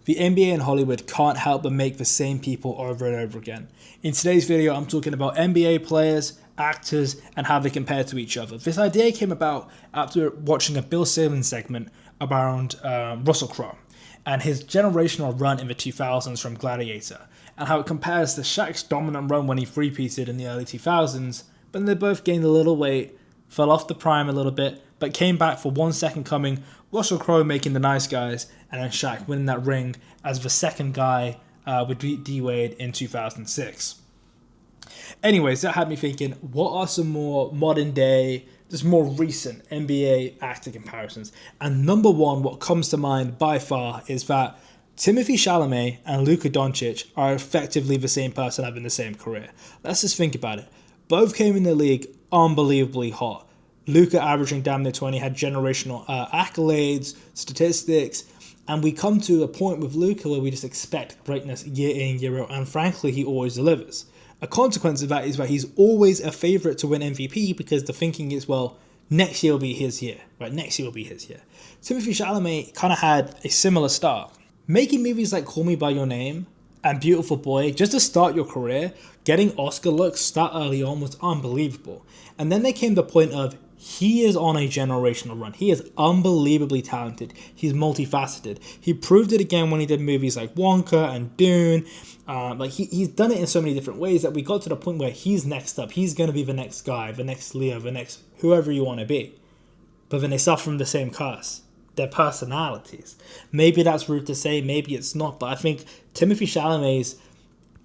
The NBA and Hollywood can't help but make the same people over and over again. In today's video, I'm talking about NBA players, actors, and how they compare to each other. This idea came about after watching a Bill Simmons segment around Russell Crowe and his generational run in the 2000s from Gladiator, and how it compares to Shaq's dominant run when he three-peated in the early 2000s, but they both gained a little weight, fell off the prime a little bit, but came back for 1 second coming, Russell Crowe making the nice guys, and then Shaq winning that ring as the second guy with D-Wade in 2006. Anyways, that had me thinking, what are some more modern day, just more recent NBA actor comparisons? And number one, what comes to mind by far is that Timothée Chalamet and Luka Dončić are effectively the same person having the same career. Let's just think about it. Both came in the league unbelievably hot. Luka averaging damn near 20, had generational accolades, statistics, and we come to a point with Luka where we just expect greatness year in, year out, and frankly, he always delivers. A consequence of that is that he's always a favourite to win MVP because the thinking is, well, next year will be his year, right? Next year will be his year. Timothée Chalamet kind of had a similar start. Making movies like Call Me By Your Name and Beautiful Boy, just to start your career, getting Oscar looks start early on was unbelievable. And then there came the point of, he is on a generational run. He is unbelievably talented. He's multifaceted. He proved it again when he did movies like Wonka and Dune. He's done it in so many different ways that we got to the point where he's next up. He's going to be the next guy, the next Leo, the next whoever you want to be. But then they suffer from the same curse. Their personalities. Maybe that's rude to say, maybe it's not. But I think Timothée Chalamet's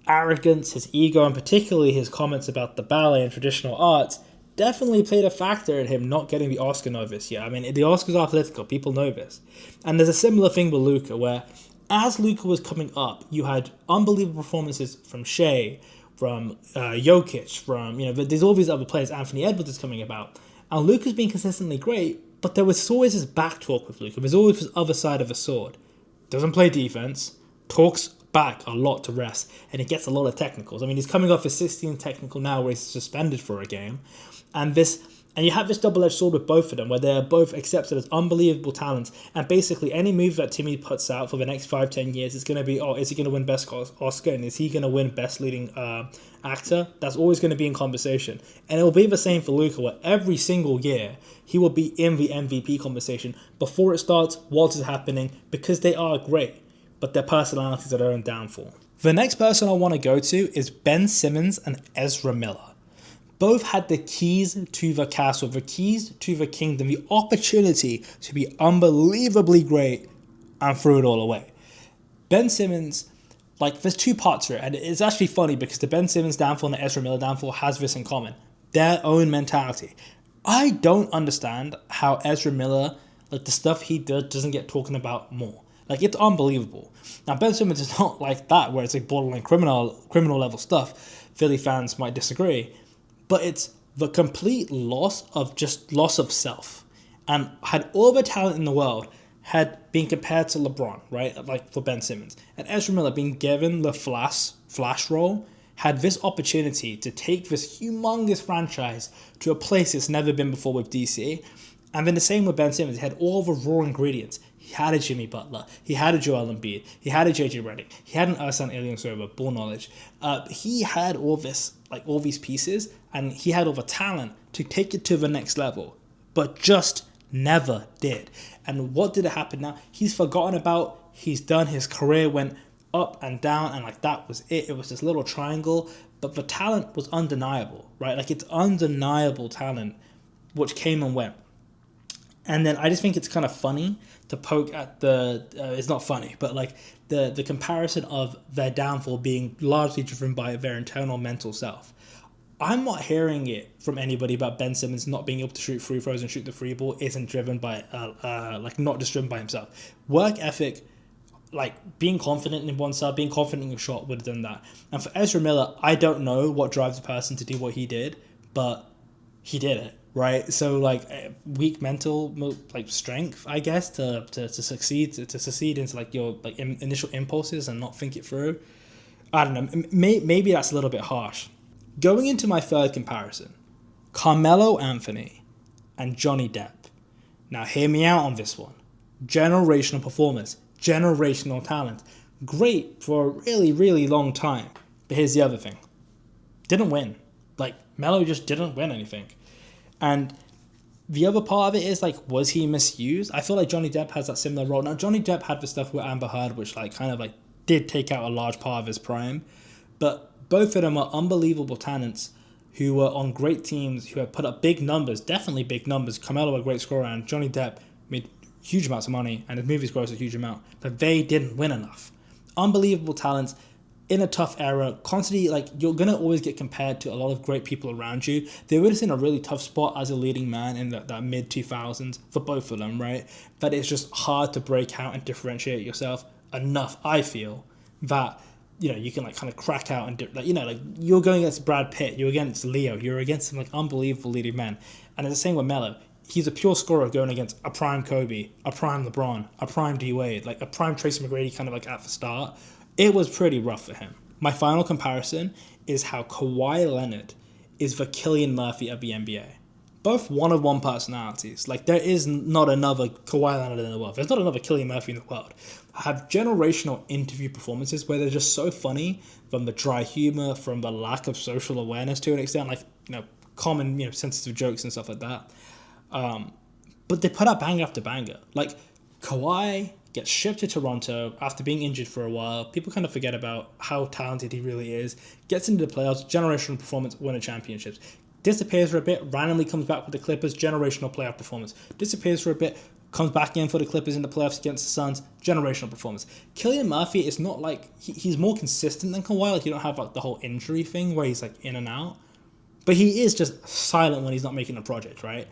arrogance, his ego, and particularly his comments about the ballet and traditional arts definitely played a factor in him not getting the Oscar no this year. I mean, the Oscars are political. People know this. And there's a similar thing with Luka, where as Luka was coming up, you had unbelievable performances from Shea, from Jokic, from, there's all these other players. Anthony Edwards is coming about. And Luka's been consistently great, but there was always this back talk with Luka. There's always this other side of the sword. Doesn't play defense, talks back a lot to refs, and he gets a lot of technicals. I mean, he's coming off his 16th technical now where he's suspended for a game. And you have this double-edged sword with both of them, where they're both accepted as unbelievable talents. And basically, any movie that Timmy puts out for the next 5-10 years is going to be, is he going to win Best Oscar? And is he going to win Best Leading Actor? That's always going to be in conversation. And it will be the same for Luka, where every single year, he will be in the MVP conversation before it starts, whilst it's happening, because they are great, but their personalities are their own downfall. The next person I want to go to is Ben Simmons and Ezra Miller. Both had the keys to the castle, the keys to the kingdom, the opportunity to be unbelievably great, and threw it all away. Ben Simmons, there's two parts to it, and it's actually funny because the Ben Simmons downfall and the Ezra Miller downfall has this in common. Their own mentality. I don't understand how Ezra Miller, the stuff he did, doesn't get talking about more. It's unbelievable. Now, Ben Simmons is not like that, where it's borderline criminal level stuff. Philly fans might disagree. But it's the complete loss of self. And had all the talent in the world had been compared to LeBron, right? For Ben Simmons. And Ezra Miller being given the flash role, had this opportunity to take this humongous franchise to a place it's never been before with DC. And then the same with Ben Simmons. He had all the raw ingredients. He had a Jimmy Butler. He had a Joel Embiid. He had a JJ Redick. He had an Ersan Ilyasova, ball knowledge. He had all this, all these pieces, and he had all the talent to take it to the next level, but just never did. And what did it happen now? He's forgotten about. He's done. His career went up and down, and that was it. It was this little triangle, but the talent was undeniable, right? It's undeniable talent, which came and went. And then I just think it's kind of funny to poke at it's not funny, but the comparison of their downfall being largely driven by their internal mental self. I'm not hearing it from anybody about Ben Simmons not being able to shoot free throws and shoot the free ball isn't driven by, not just driven by himself. Work ethic, being confident in oneself, being confident in your shot would have done that. And for Ezra Miller, I don't know what drives a person to do what he did, but he did it. Right, so weak mental strength, I guess, to succeed into your initial impulses and not think it through. I don't know. Maybe that's a little bit harsh. Going into my third comparison, Carmelo Anthony and Johnny Depp. Now, hear me out on this one. Generational performers. generational talent. Great for a really, really long time. But here's the other thing. Didn't win. Like, Melo just didn't win anything. And the other part of it is, like, was he misused? I feel like Johnny Depp has that similar role. Now, Johnny Depp had the stuff with Amber Heard, which, like, kind of, like, did take out a large part of his prime. But both of them are unbelievable talents who were on great teams, who have put up big numbers, definitely big numbers. Carmelo a great scorer, and Johnny Depp made huge amounts of money, and his movies gross a huge amount. But they didn't win enough. Unbelievable talents in a tough era, constantly, like, you're going to always get compared to a lot of great people around you. They were just in a really tough spot as a leading man in that mid-2000s for both of them, right? That it's just hard to break out and differentiate yourself enough, I feel, that, you know, you can, like, kind of crack out and, like, you know, like, you're going against Brad Pitt, you're against Leo, you're against some, like, unbelievable leading men. And it's the same with Melo. He's a pure scorer going against a prime Kobe, a prime LeBron, a prime D-Wade, like a prime Tracy McGrady kind of like at the start. It was pretty rough for him. My final comparison is how Kawhi Leonard is the Cillian Murphy of the NBA. Both one-of-one personalities. Like, there is not another Kawhi Leonard in the world. There's not another Cillian Murphy in the world. Have generational interview performances where they're just so funny, from the dry humor, from the lack of social awareness to an extent, like, you know, common, you know, sensitive jokes and stuff like that. But they put out banger after banger. Like, Kawhi gets shipped to Toronto after being injured for a while. People kind of forget about how talented he really is. Gets into the playoffs, generational performance, winning championships. Disappears for a bit, randomly comes back with the Clippers, generational playoff performance. Disappears for a bit, comes back in for the Clippers in the playoffs against the Suns, generational performance. Cillian Murphy is not like, he's more consistent than Kawhi. Like, you don't have like the whole injury thing where he's like in and out. But he is just silent when he's not making a project, right?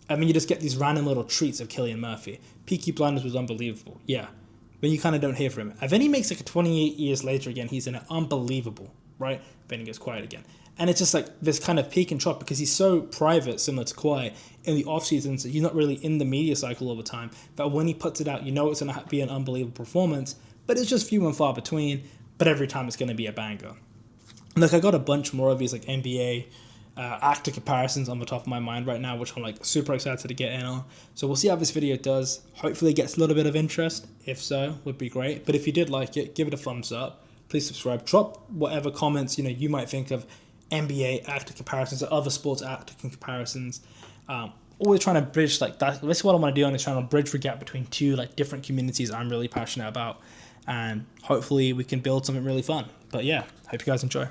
I mean, you just get these random little treats of Cillian Murphy. Peaky Blinders was unbelievable, yeah. But you kind of don't hear from him. And then he makes like a 28 years later again, he's in it, unbelievable, right? Then he gets quiet again. And it's just like this kind of peak and drop because he's so private, similar to Kawhi, in the off-season, so he's not really in the media cycle all the time. But when he puts it out, you know it's going to be an unbelievable performance, but it's just few and far between, but every time it's going to be a banger. Look, I got a bunch more of these like NBA actor comparisons on the top of my mind right now, which I'm like super excited to get in on. So we'll see how this video does. Hopefully it gets a little bit of interest. If so, would be great. But if you did like it, give it a thumbs up. Please subscribe. Drop whatever comments you might think of NBA actor comparisons or other sports actor comparisons. Always trying to bridge like that. This is what I want to do on this channel: bridge the gap between two like different communities I'm really passionate about, and hopefully we can build something really fun. But yeah, hope you guys enjoy.